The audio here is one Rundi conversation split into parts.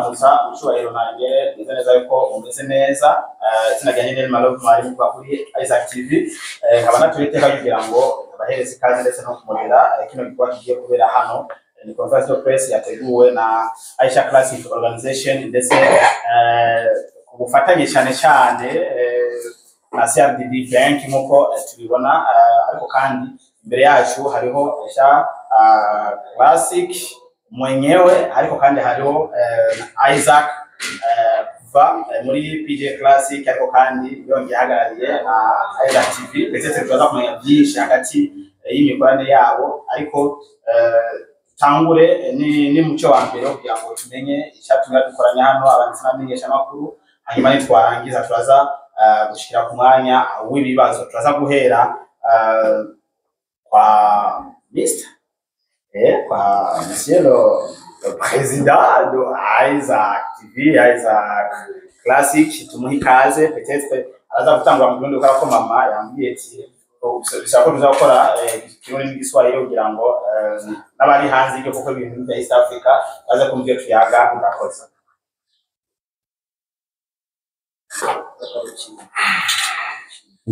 gusa ushobora nanjye neza neza yuko umeze neza sinajyanye n'imalo mwari kwa kuri Isaac TV nkaba natwiteka kugira ngo bahereze kazi ndetse no kumurira kino gikorwa kigiye kubera hano ni conference of press yateguwe na Aisha Classic Organization ndetse kubufatanye cyane na CRDB Bank nkuko tubibona ariko kandi imbere yacu hariho Aisha Classic mwenyewe ariko kandi hariho Isaac va muri PJ Classic ariko kandi yongeye hagarariye na Isaac TV ndetse tuzaza kumenya byinshi hagati y'imikoranire yabo ariko tangure ni mucyo wa mbere kugira ngo tumenye icyatumye dukoranya hano abanditsi n'amenyesha makuru hanyuma nitwarangiza turaza gushikira ku mwanya w'ibibazo turaza guhera kwa Mr. Kwa Monsieur le Président de Isaac TV, Isaac Classic, tumuha ikaze peut-être araza gutangura mu Burundi ko mama yambwiye ati bisako tuzakora kimwe n'igiswahili kugira ngo n'abari hanze y'icyo kuko ibintu bya East Africa baza kumvira tuyaga ndakoze.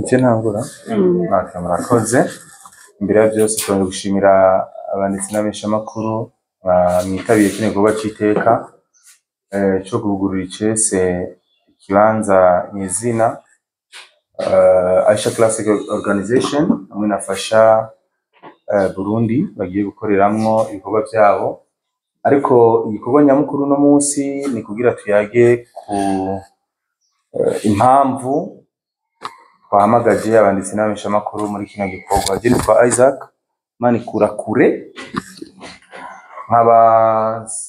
Icyo ntangura murakoze imbere ya byose twongeye gushimira abanditsi n'abesha makuru mwitabiye kino gikorwa cy'iteka cyo kugurura icese ikibanza nyezina Aisha Classic Organization hamwe nafasha Burundi bagiye gukoreramwo ibikorwa byabo ariko igikorwa nyamukuru no munsi ni kugira tuyage ku impamvu twahamagaje abanditsi n'abesha makuru muri kino gikorwa je nitwa Isaac Manikura kure nkaba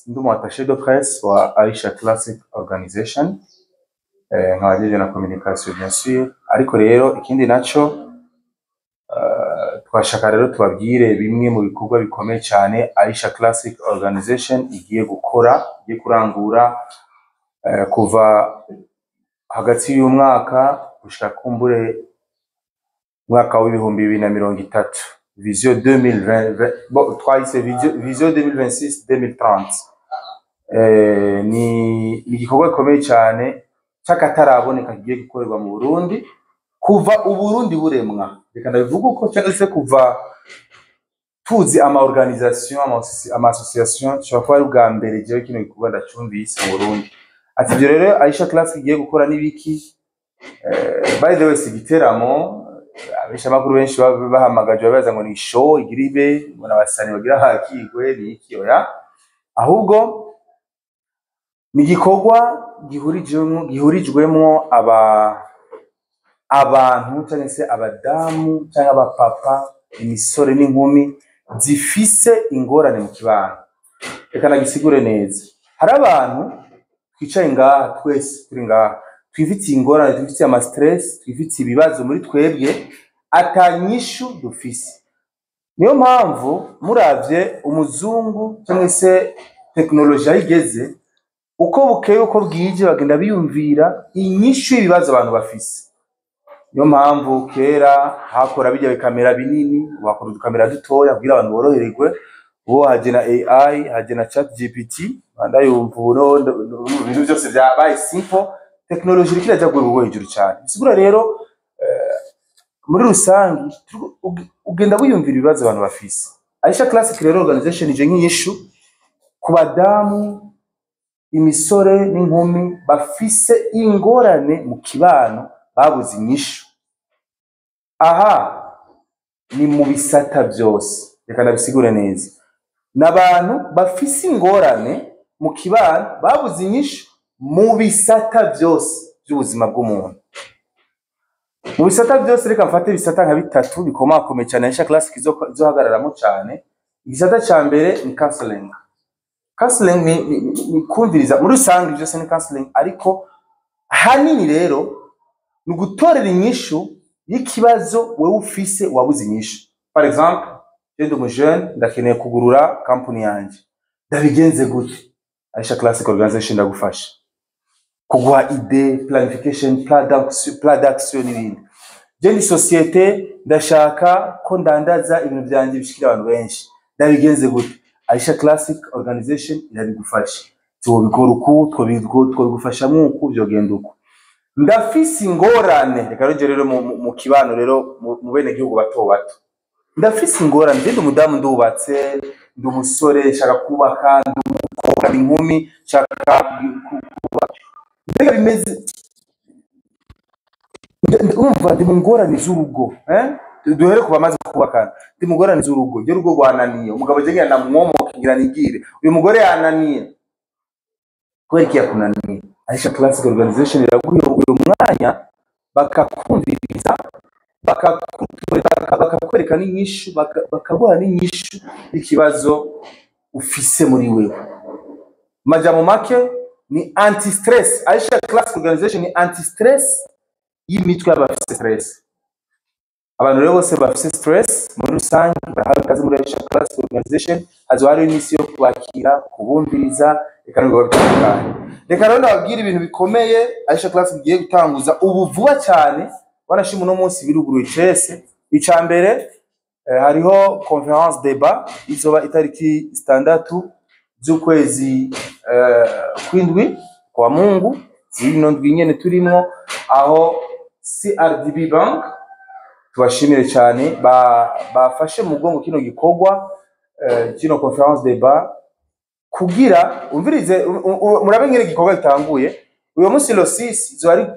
ndumu attaché de presse wa Aisha Classic Organization nkaba na communication bien sûr ariko rero ikindi naco twashaka rero tubabwire bimwe mu bikorwa bikomeye cyane Aisha Classic Organization igiye gukora igiye kurangura kuva hagati y'umwaka gushaka kumbure mwaka w'ibihumbi 2030 vision 2020 bon twahise vision 2026-2030 ni igikorwa gikomeye cyane cyakataraboneka kigiye gukorerwa mu Burundi kuva uburundi buremwa reka ndabivuga uko cyangwa se kuva tuzi ama organisation ama association cyakwa ari bwa mbere giye kino gikorwa ndacyumvise mu Burundi ati byo rero Aisha Classic igiye gukora nibiki by the way sigiteramo abesha makuru benshi bahamagaje babaza ngo ni show igiribe mbona abasani bagira hakigwe niki oya ahubwo ni gikorwa gihurijwemo abantu cyane se abadamu cyangwa abapapa imisore n'inkumi zifise ingorane mu kibano reka nagisigure neza hari abantu twicaye ngaha twese turi ngaha twifitiye ingorane twifitiye ama stress twifitiye ibibazo muri twebwe atanyishu dufise niyo mpamvu muravye umuzungu cyangwa se technology igeze uko bukeye uko bwije bagenda biyumvira inyishu y'ibibazo abantu bafise niyo mpamvu kera hakora bijya kamera binini wakora udukamera dutoya kugira abantu borohererwe uwo hagena AI hagena ChatGPT banda yumva uburondo ibintu byose byabaye simple technology ikiraje gwe hejuru cyane bisigura rero muri rusangi ugenda buyumvira ibibazo abantu bafise Aisha Classic rero Organization ije nk'iyishu ku badamu imisore n'inkumi bafise ingorane mu kibano babuze inyishu aha ni mu bisata byose reka nabisigure neza nabantu bafise ingorane mu kibano babuze inyishu mu bisata byose by'ubuzima bw'umuntu mu bisata byose reka mfate bisata nka bitatu bikomakomeye cyane Aisha Classic izohagararamo cyane igisata cya mbere ni counseling ni kumviriza muri rusange byose ni counseling ariko hanini rero ni gutorera inyishu y'ikibazo wewe ufise wabuze inyishu par exemple ndi umujene ndakeneye kugurura company yanjye ndabigenze gute Aisha Classic Organization ndagufasha kuguha idée planification plan d'action n'ibindi je ndi societe ndashaka ko ndandaza ibintu byanjye bishikira abantu benshi ndabigenze gute Aisha Classic Organization irabigufasha tubikora uku twabigufasha nk'uku byogenda uko ndafise ingorane reka rero mu kibano rero mu bene gihugu bato bato ndafise ingorane ndi umudamu ndubatse ndi umusore shaka kubaka ndi inkumi shaka kubaka mbega bimeze umva ndi mu ngorane z'urugo duhere kuba maze kubakana ndi mu ngorane z'urugo ryo rugo rwananiye umugabo je ngenda mwomoka ngira nigire uyu mugore yananiye kubera yakunaniye Aisha Classic Organization iraguye uyu mwanya bakakumviriza bakakwereka n'inyishu bakaguha n'inyishu ikibazo ufise muri wewe majambo make ni anti stress Aisha Classic Organization ni anti stress y'imitwe y'abafise stress abantu rero bose bafise stress muri rusange barahabwa akazi muri Aisha Classic Organization hazwari n'isi yo kubakira kubumviriza reka ngo bitandukanye reka rero ndababwira ibintu bikomeye Aisha Classic igiye gutanguza ubu vuba cyane wanashima no munsi biruguruye cese icambere hariho conference débat izoba itariki 6 z'ukwezi kwindwi kwa Mungu zino ndwinyene turimo aho CRDB Bank tubashimire cyane bafashe mu mugongo kino gikorwa kino conference débat kugira umvirize murabe ngire gikorwa gitanguye uyo munsi lo 6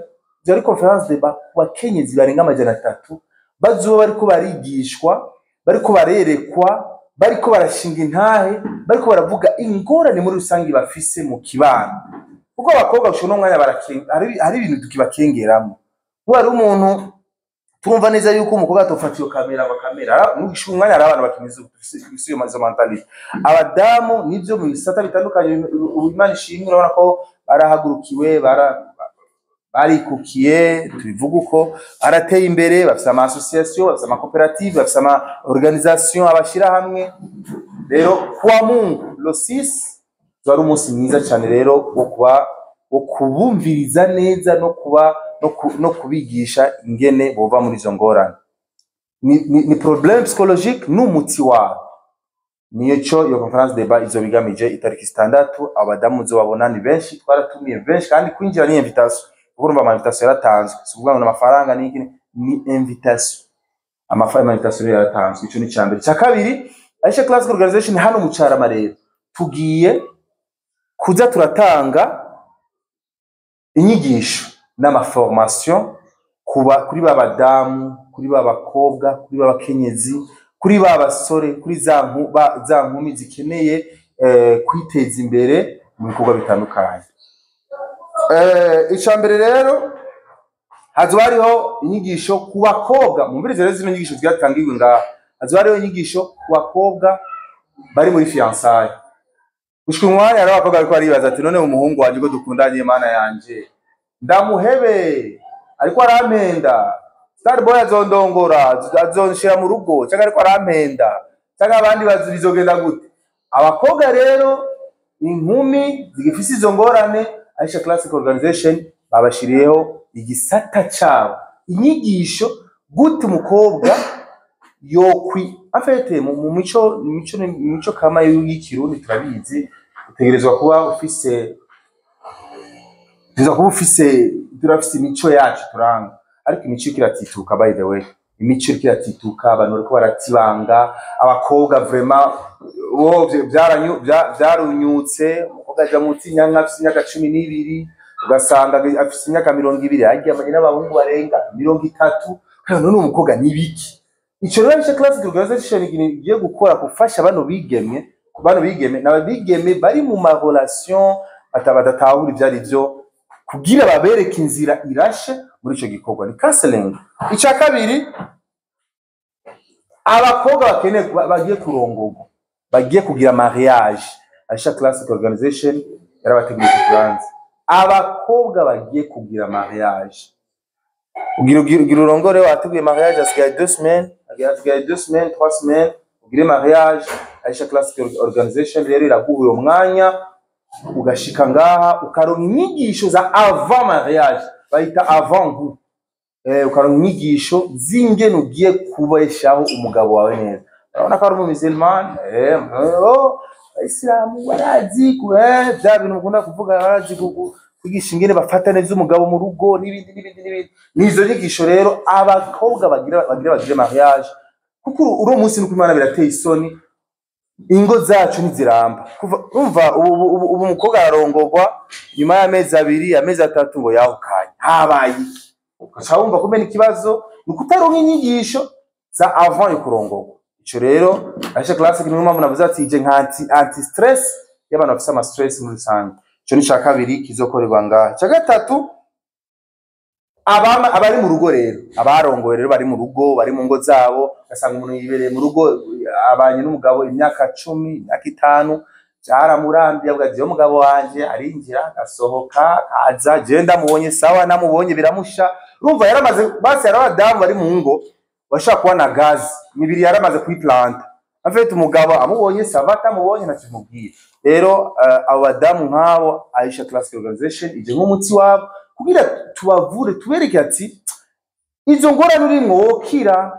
zari conference débat bakenyezi barenga amajana 3 bazoba bariko barigishwa bariko barerekwa bariko barashinga intahe bariko baravuga ingorane muri rusangi bafise mu kibano kuko abakobwa ushono mwanya barakenga hari ibintu tukibakengeramo wari umuntu turumva neza yuko umukobwa atofatiyo kamera bakamera n'ugisha umwanya ari abantu bakimiza iyo mazo mentality abadamu nivyo mu bisata bitandukanye Imana ishimwe urabona ko barahagurukiwe barikukiye tubivuga uko arateye imbere bafite ama association bafite ama cooperative bafite ama organisation abashira hamwe rero kwa Mungu lo 6 zari umunsi mwiza cyane rero wo kubumviriza neza no kubigisha ingene bova muri izo ngorane ni problème psychologique n'umuti wa niyo cyo yo conference débat izo bigamije itariki 6 abadamu zo babona ni benshi twaratumiye benshi kandi kwinjira ni invitation urumva ama invitation yaratanzwe suvuga ngo amafaranga ni invitation invitation yaratanzwe ico ni cyambere cya kabiri Aisha Classic Organization hano mu Carama rero tugiye kuza turatanga inyigisho n'ama formation kuri babadamu kuri babakobwa kuri babakenyezi kuri babasore kuri za nkumi zikeneye kwiteza imbere mu bikorwa bitandukanye icambere rero hazwariho inyigisho ku bakobwa mumbirize rero zino nyigisho zyatangiwe nga hazwariho inyigisho ku bakobwa bari muri fiançailles gushika umwanya rero abakobwa ariko aribaza ati none umuhungu wanje ko dukundanye Imana yanje ndamuhebe ariko arampenda Starboy azondongora azonshira mu rugo cyangwa ariko arampenda cyangwa abandi bazizogenda gute abakobwa rero inkumi zigifise izo ngorane Aisha Classic Organization babashiriyeho igisata cyabo inyigisho gute umukobwa yokwi afete mu mico kama y'ikirundi turabizi utegerezwa kuba ufise turafise imico yacu turanga ariko imico kiratituka by the way imico kiratituka abantu bariko baratibanga abakobwa vraiment byarunyutse umukobwa aja mu tinyanga afise imyaka 12 ugasanga afise imyaka 20 agiye amanye n'abahungu barenga 30 kandi none umukobwa nibiki ico rero Aisha Classic Organization igiye gukora gufasha bano bigeme n'abigeme bari mu ma relation atabadatahura ivyari byo kugira babereke inzira irashe muri ico gikorwa ni counseling ica kabiri abakobwa bagiye kurongorwa bagiye kugira mariage Aisha Classic Organization yarabateguye kuranza abakobwa bagiye kugira mariage ugira urongore wateguye mariage asigaye 2 semaines asigaye 2 semaines 3 semaines ugire mariage Aisha Classic Organization rero iraguha uyo mwanya ugashika ngaha ukaronka inyigisho za avant mariage bayita avant goût ukaronka inyigisho zingene ugiye kubeshaho umugabo wawe neza urabona ko ari umusulman Islamu barazi bya bintu mukunda kuvuga barazi kugisha ingene bafata neza umugabo mu rugo n'ibindi nizo nyigisho rero abakobwa bagira mariage kuko uro munsi nuko Imana birateye isoni ingo zacu niziramba umva ubu mukobwa ararongorwa nyuma y'amezi 2 amezi 3 ngo yahukanye habaye ukacabumva kumena ikibazo nukutaronka inyigisho za avant yo kurongorwa ico rero Aisha Classic nimwe mpamvu navuze ati ije nka anti stress y'abantu bafite ama stress muri rusange ico ni cakabiri kizokorerwa ngaha cya gatatu abari mu rugo rero abarongoye rero bari mu rugo bari mu ngo zabo gasanga umuntu yibereye mu rugo abanye n'umugabo imyaka 10 imyaka 5 cyaramurambiye avuga ati umugabo wanje arinjira gasohoka kaza je ndamubonye sawa namubonye biramusha urumva yaramaze basi yarabadamu bari mu ngo bashaka kubona gaz mibiri yaramaze kwiplanta afite umugabo amubonye savata mubonye ntakimubwira rero abo badamu nkabo Aisha Classic Organization ije nk'umutsi wabo kugira tubavure tubereke ati izo ngorane urimo wokira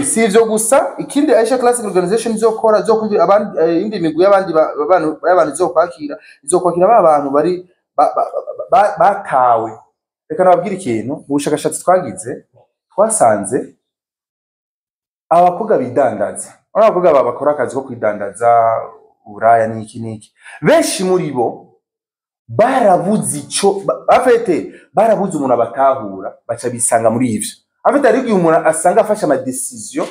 si ivyo gusa ikindi Aisha Classic Organization izokora kumva abandi indi migwi y'abandi abantu izokwakira abantu bari batawe reka nababwira ikintu mu bushakashatsi twagize twasanze abakobwa bidandaza abakobwa babakora akazi ko kwidandaza uraya niki benshi muri bo barabuze ico afete barabuze umuntu abatahura baca bisanga muri ivyo afite ari umuntu asanga afasha ama decision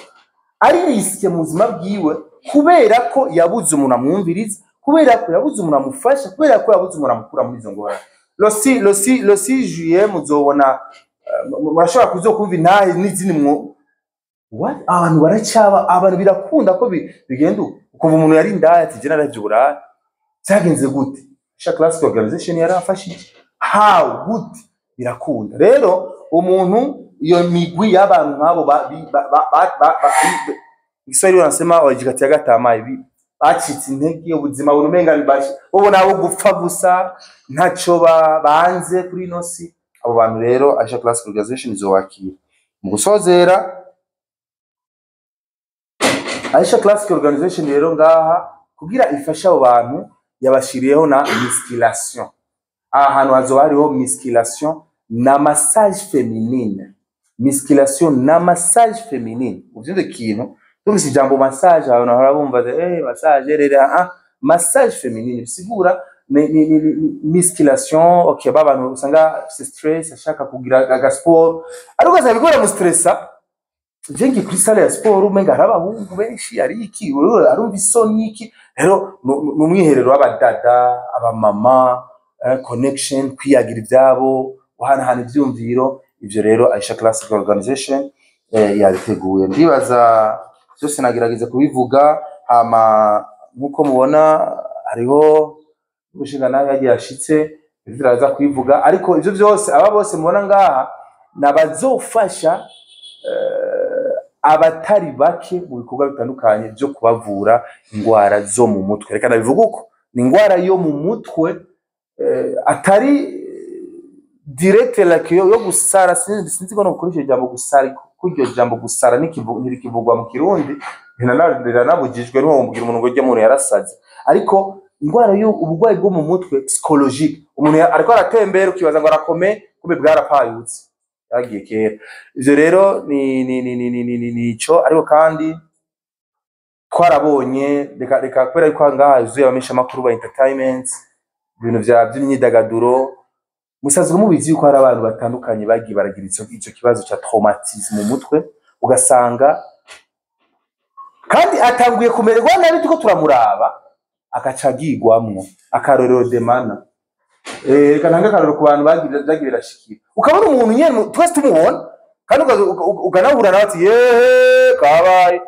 ari riske mu buzima bwiwe kubera ko yabuze umuntu amwumviriza kubera ko yabuze umuntu amufasha kubera ko yabuze umuntu amukura muri izo ngorane le 6 juillet muzobona murashobora kuzokumva intahe n'izindi mwo abantu baracaba abantu birakunda ko bigenda ukumva umuntu yari ndaya ati je naravye buraya cyagenze gute Aisha Classic Organization yarafashije how good birakunda rero umuntu iyo migwi y'abantu nkabo Iswahili wanasema wajikati ya gatama hivi bacitse intege ubuzima bunumenga bibashi bo nabo gupfa gusa ntaco banze kuri nosi abo bantu rero Aisha Classic Organization izowakira mu gusozera Aisha Classic Organization rero ngaha kugira ifasha abo bantu yabashiriyeho na musculation ahantu hazo hariho musculation na massage féminine musculation na massage féminine uvyumve kintu tumisi jambo massage abantu harabumva massage rero massage féminine bisigura ni musculation okay babantu usanga stress ashaka kugira aga sport ariko azabikora mu stressa jengi kuri salle ya sport umenga harabahungu benshi ari iki arumva isoni iki rero numwiherero abadada abamama connection kwiyagira ibyabo uhanahana ibyumviro ivyo rero Aisha Classic Organization yariteguye ndibaza byose nagerageza kubivuga hama nkuko mubona hariho umushinga nawe yagiye ashitse biraza kwivuga ariko ivyo byose aba bose mubona ngaha nabazofasha abatari bake mu bikorwa bitandukanye byo kubavura ingwara zo mu mutwe reka nabivuga uko ni ingwara yo mu mutwe atari direct like yo gusara sinzi ko no gukoresha ijambo gusara kuryo jambo gusara ntikivugwa mu Kirundi nabujijwe no mugira umuntu ngo rye muntu yarasaze ariko ingwara yo ubugwayi bwo mu mutwe psychologique umuntu ariko aratembera ukibaza ngo arakome kube bwarapayutse yagiye kera ivyo rero ni ico ariko kandi twarabonye reka kwera yuko ngaha yuzuye abamisha makuru ba entertainment ibintu by'imyidagaduro musanzwe mubizi yuko hari abantu batandukanye bagiye baragira ico kibazo cha traumatisme mu mutwe ugasanga kandi atanguye kumererwa nabi tuko turamuraba akacagirwamwo akarorero demana reka nanga karoro ku bantu bagiye birashikira ukabona umuntu nyene twese tumubona kandi uganahura nawe ati kabaye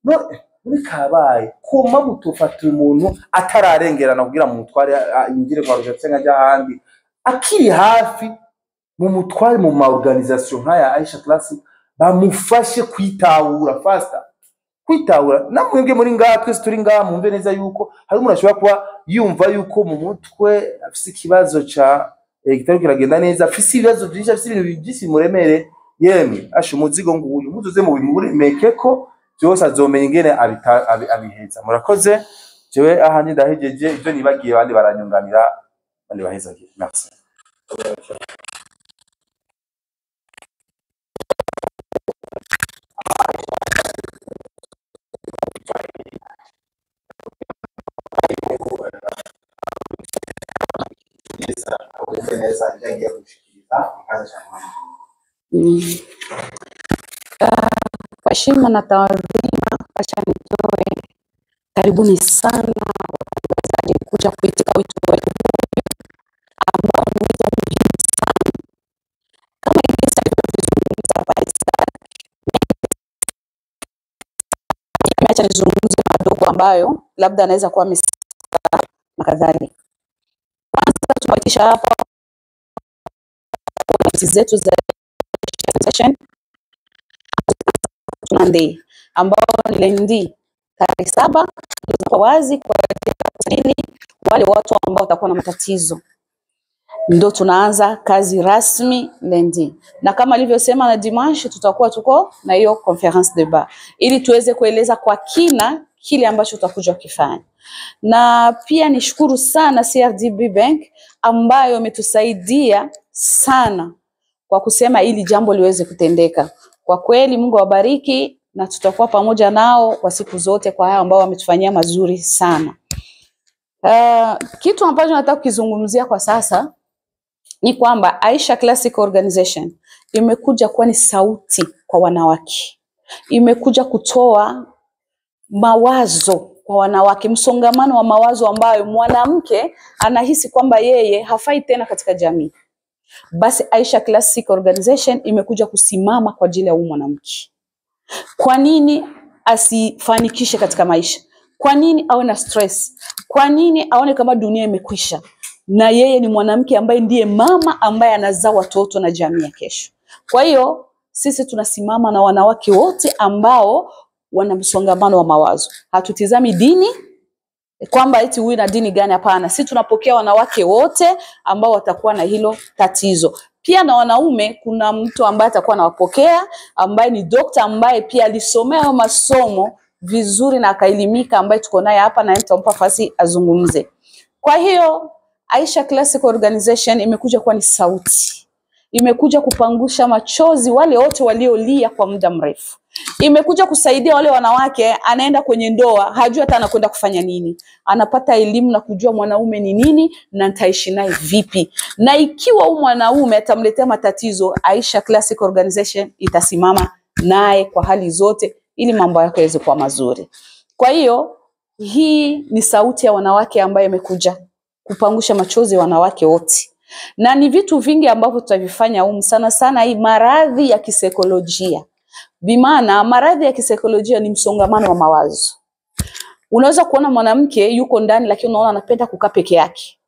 no muri kabaye koma mutofata umuntu atararengerana kugira mu mutware ingire kwa rujatse nkajya handi akiri hafi mu mutware mu ma organisation nkaya Aisha Classic bamufashe kwitahura faster kwitahura namwebwe muri ngaha twese turi ngaha mumve neza yuko hari umuntu ashobora kuba yumva yuko mu mutwe afise ikibazo ca gitari kiragenda neza afise ibibazo byinshi afise ibintu byinshi muremere yemwe ashe umuzigo nguyu muzuze mu bimuremeke ko byose azomenya ingene abiheza murakoze jewe ahandi ndahejeje ibyo nibagiye abandi baranyunganira bandi baheza. Merci. Kwa heshima na taadhima, acha nitoe karibuni sana watangazaji kuja kuitika wito wetu ambao ni wito muhimu sana. Kama ingisa tulivyozungumza acha nizungumze madogo ambayo labda anaweza kuwa na kadhalika. Kwanza tumaitisha hapa zetu za session Monday ambao ni lendi tarehe 7 kwa wazi kwa ajili wale watu ambao watakuwa na matatizo. Ndio tunaanza kazi rasmi lendi. Na kama alivyosema na dimanche tutakuwa tuko na hiyo conference debat ili tuweze kueleza kwa kina kile ambacho tutakuja kufanya. Na pia nishukuru sana CRDB Bank ambayo imetusaidia sana kwa kusema ili jambo liweze kutendeka. Kwa kweli Mungu awabariki na tutakuwa pamoja nao kwa siku zote kwa hao ambao wametufanyia mazuri sana. Kitu ambacho nataka kukizungumzia kwa sasa ni kwamba Aisha Classic Organization imekuja kuwa ni sauti kwa wanawake. Imekuja kutoa mawazo kwa wanawake, msongamano wa mawazo ambayo mwanamke anahisi kwamba yeye hafai tena katika jamii. Basi Aisha Classic Organization imekuja kusimama kwa ajili ya mwanamke. Kwa nini asifanikishe katika maisha? Kwa nini awe na stress? Kwa nini aone kama dunia imekwisha? Na yeye ni mwanamke ambaye ndiye mama ambaye anazaa watoto na jamii ya kesho. Kwa hiyo sisi tunasimama na wanawake wote ambao wana msongamano wa mawazo. Hatutizami dini kwamba eti huyu na dini gani, hapana. Sisi tunapokea wanawake wote ambao watakuwa na hilo tatizo. Pia na wanaume kuna mtu ambaye atakuwa anawapokea ambaye ni dokta ambaye pia alisomea masomo vizuri na akaelimika ambaye tuko naye hapa na nitampa nafasi azungumze. Kwa hiyo Aisha Classic Organization imekuja kuwa ni sauti. Imekuja kupangusha machozi wale wote waliolia kwa muda mrefu. Imekuja kusaidia wale wanawake anaenda kwenye ndoa hajui hata anakwenda kufanya nini. Anapata elimu na kujua mwanaume ni nini na nitaishi naye vipi. Na ikiwa huyu mwanaume atamletea matatizo, Aisha Classic Organization itasimama naye kwa hali zote ili mambo yake yaweze kuwa mazuri. Kwa hiyo hii ni sauti ya wanawake ambayo imekuja kupangusha machozi ya wanawake wote. Na ni vitu vingi ambavyo tutavifanya sana sana hii maradhi ya kisaikolojia. Bimaana maradhi ya kisaikolojia ni msongamano wa mawazo. Unaweza kuona mwanamke yuko ndani lakini unaona anapenda kukaa peke yake.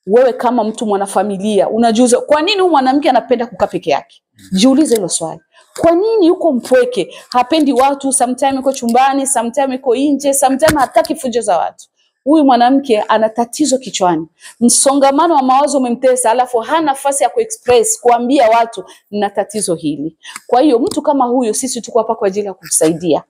Wewe kama mtu mwanafamilia unajiuliza kwa nini huyu mwanamke anapenda kukaa peke yake? Jiulize hilo swali. Kwa nini yuko mpweke? Hapendi watu, sometimes yuko chumbani, sometimes yuko nje, sometimes hataki fujo za watu. Huyu mwanamke ana tatizo kichwani. Msongamano wa mawazo umemtesa, alafu hana nafasi ya kuexpress, kuambia watu na tatizo hili. Kwa hiyo mtu kama huyo sisi tuko hapa kwa ajili ya kumsaidia.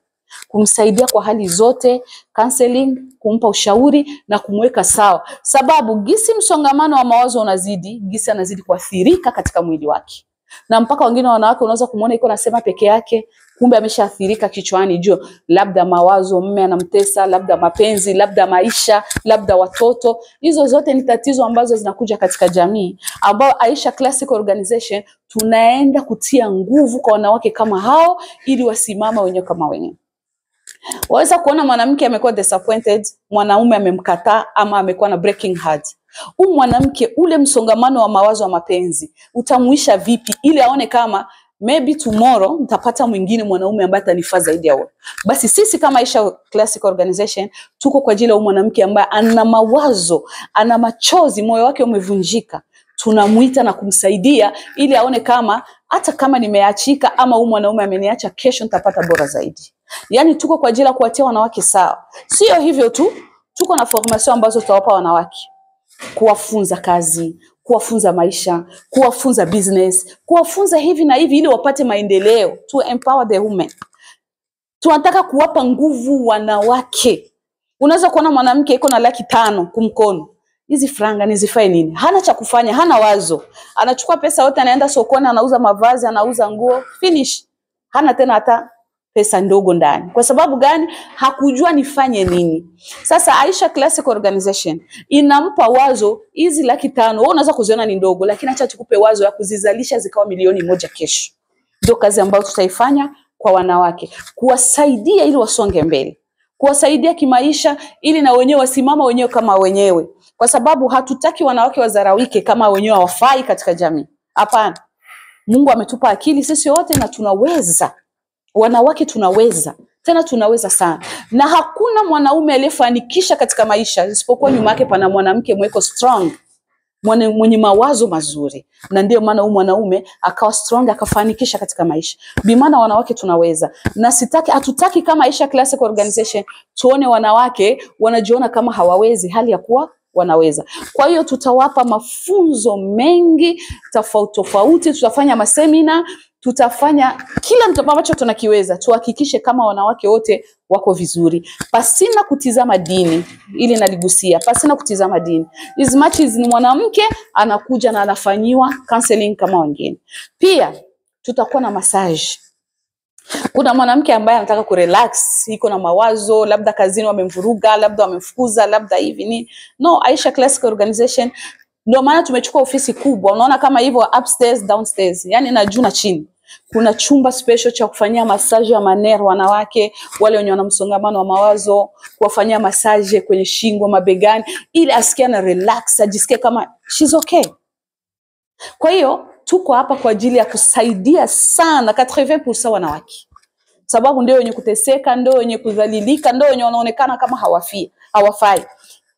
Kumsaidia kwa hali zote, counseling, kumpa ushauri na kumweka sawa. Sababu gisi msongamano wa mawazo unazidi, gisi anazidi kuathirika katika mwili wake. Na mpaka wengine wanawake unaweza kumuona iko nasema peke yake, kumbe ameshaathirika kichwani juu labda mawazo mume anamtesa, labda mapenzi, labda maisha, labda watoto. Hizo zote ni tatizo ambazo zinakuja katika jamii ambao Aisha Classic Organization tunaenda kutia nguvu kwa wanawake kama hao ili wasimama wenyewe kama wenyewe. Waweza kuona mwanamke amekuwa disappointed, mwanaume amemkataa ama amekuwa na breaking heart. Huyu mwanamke ule msongamano wa mawazo wa mapenzi utamuisha vipi ili aone kama maybe tomorrow nitapata mwingine mwanaume ambaye atanifaa zaidi ya wewe. Basi sisi kama Aisha Classic Organization tuko kwa ajili ya mwanamke ambaye ana mawazo, ana machozi, moyo wake umevunjika. Tunamuita na kumsaidia ili aone kama hata kama nimeachika ama huyu mwanaume ameniacha, kesho nitapata bora zaidi. Yaani tuko kwa ajili ya kuwatia wanawake sawa. Sio hivyo tu, tuko na formation ambazo tutawapa wanawake. Kuwafunza kazi, kuwafunza maisha, kuwafunza business, kuwafunza hivi na hivi ili wapate maendeleo, to empower the women. Tunataka kuwapa nguvu wanawake. Unaweza kuona mwanamke iko na 500,000 kumkono. Hizi franga nizifanye nini? Hana cha kufanya, hana wazo. Anachukua pesa yote anaenda sokoni, anauza mavazi, anauza nguo, finish. Hana tena hata pesa ndogo ndani. Kwa sababu gani? Hakujua nifanye nini. Sasa Aisha Classic Organization inampa wazo hizi 500,000. Wewe unaweza kuziona ni ndogo, lakini acha tukupe wazo ya kuzizalisha zikawa 1,000,000 kesho. Ndio kazi ambayo tutaifanya kwa wanawake, kuwasaidia ili wasonge mbele, kuwasaidia kimaisha ili na wenyewe wasimama wenyewe kama wenyewe, kwa sababu hatutaki wanawake wazarawike kama wenyewe hawafai katika jamii. Hapana. Mungu ametupa akili sisi wote na tunaweza. Wanawake tunaweza. Tena tunaweza sana. Na hakuna mwanaume aliyefanikisha katika maisha isipokuwa nyuma yake pana mwanamke mweko strong, mwenye mawazo mazuri. Na ndio maana huyu mwanaume akawa strong, akafanikisha katika maisha. Bimaana wanawake tunaweza. Na hatutaki kama Aisha Classic Organization tuone wanawake wanajiona kama hawawezi, hali ya kuwa wanaweza. Kwa hiyo tutawapa mafunzo mengi tofauti, tutafanya masemina, tutafanya kila ambacho tunakiweza, tuhakikishe kama wanawake wote wako vizuri. Pasina kutizama dini, ili naligusia, pasina kutizama dini. As much as ni mwanamke anakuja na anafanyiwa counseling kama wengine. Pia tutakuwa na massage. Kuna mwanamke ambaye anataka kurelax, iko na mawazo, labda kazini wamemvuruga, labda wamemfukuza, labda hivi ni. No, Aisha Classic Organization ndio maana tumechukua ofisi kubwa. Unaona kama hivyo, upstairs, downstairs, yani na juu na chini. Kuna chumba special cha kufanyia massage ya manero wanawake, wale wenye wana msongamano wa mawazo, kuwafanyia massage kwenye shingo, mabegani, ili asikie na relax, ajisikie kama she's okay. Kwa hiyo tuko hapa kwa ajili ya kusaidia sana 80% wanawake. Sababu ndio wenye kuteseka, ndio wenye kudhalilika, ndio wenye wanaonekana kama hawafai.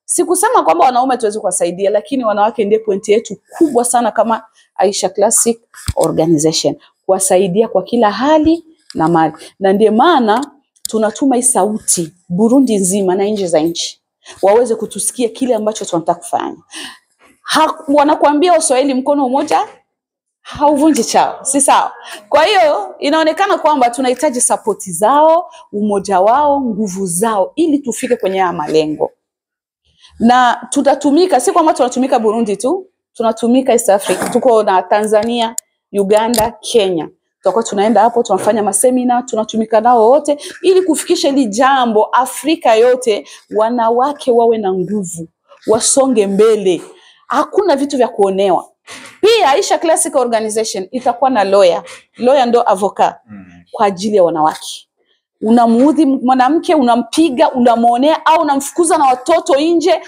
Sikusema kwamba wanaume tuweze kuwasaidia, lakini wanawake ndio pointi yetu kubwa sana kama Aisha Classic Organization, kuwasaidia kwa kila hali na mali. Na ndio maana tunatuma hii sauti Burundi nzima na nje za nchi, waweze kutusikia kile ambacho tunataka kufanya. Wanakuambia Waswahili mkono mmoja hauvunji chao, si sawa? Kwa hiyo inaonekana kwamba tunahitaji support zao, umoja wao, nguvu zao, ili tufike kwenye haya malengo. Na tutatumika, si kwamba tunatumika Burundi tu, tunatumika East Africa. Tuko na Tanzania, Uganda, Kenya. Tutakuwa tunaenda hapo, tunafanya masemina, tunatumika nao wote ili kufikisha hili jambo Afrika yote, wanawake wawe na nguvu, wasonge mbele. Hakuna vitu vya kuonewa. Pia Aisha Classic Organization itakuwa na lawyer. Lawyer ndo avocat kwa ajili ya wanawake. Unamuudhi mwanamke, unampiga, unamuonea au unamfukuza na watoto nje,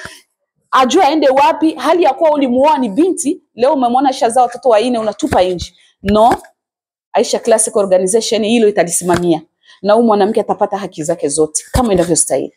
ajue aende wapi, hali ya kuwa ulimuoa ni binti, leo umemwona shazaa watoto wanne unatupa nje. No, Aisha Classic Organization hilo italisimamia. Na huyu mwanamke atapata haki zake zote kama inavyostahili.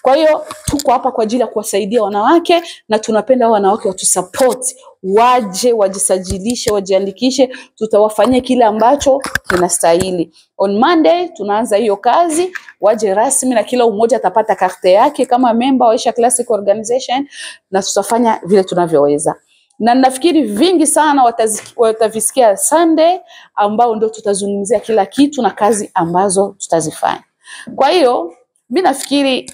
Kwa hiyo tuko hapa kwa ajili ya kuwasaidia wanawake, na tunapenda wanawake watusupport, waje, wajisajilishe, wajiandikishe, tutawafanyia kile ambacho kinastahili. On Monday tunaanza hiyo kazi, waje rasmi na kila mmoja atapata karte yake kama member wa Aisha Classic Organization, na tutafanya vile tunavyoweza. Na nafikiri vingi sana watavisikia Sunday, ambao ndio tutazungumzia kila kitu na kazi ambazo tutazifanya. Kwa hiyo mimi nafikiri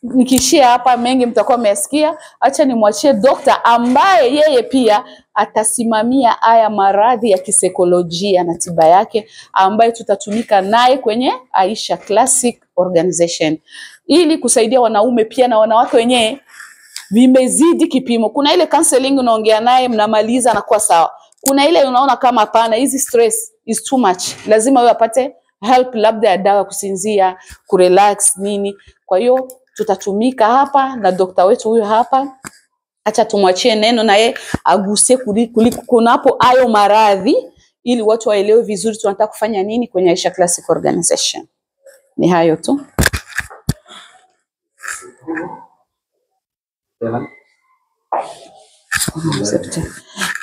nikishia hapa, mengi mtakuwa mmesikia. Acha nimwachie dokta ambaye yeye pia atasimamia haya maradhi ya kisaikolojia na tiba yake, ambaye tutatumika naye kwenye Aisha Classic Organization ili kusaidia wanaume pia na wanawake wenyewe vimezidi kipimo. Kuna ile counseling unaongea naye mnamaliza anakuwa sawa. Kuna ile unaona kama hapana, hizi stress is too much, lazima wewe apate help, labda ya dawa kusinzia, kurelax nini. Kwa hiyo tutatumika hapa na dokta wetu huyu hapa. Acha tumwachie neno na yeye aguse kunapo hayo maradhi, ili watu waelewe vizuri tunataka kufanya nini kwenye Aisha Classic Organization. Ni hayo tu.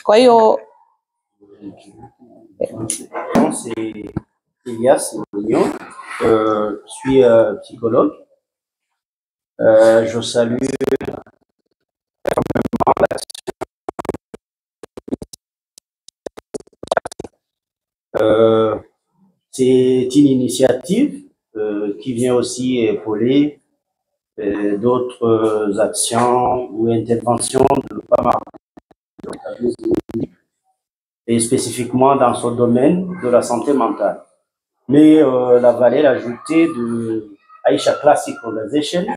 Kwa hiyo c'est Elias Mignon, je suis psychologue. Je salue c'est une initiative qui vient aussi épauler d'autres actions ou interventions de pas mal et spécifiquement dans ce domaine de la santé mentale. Mais la valeur ajoutée de Aisha Classic Organization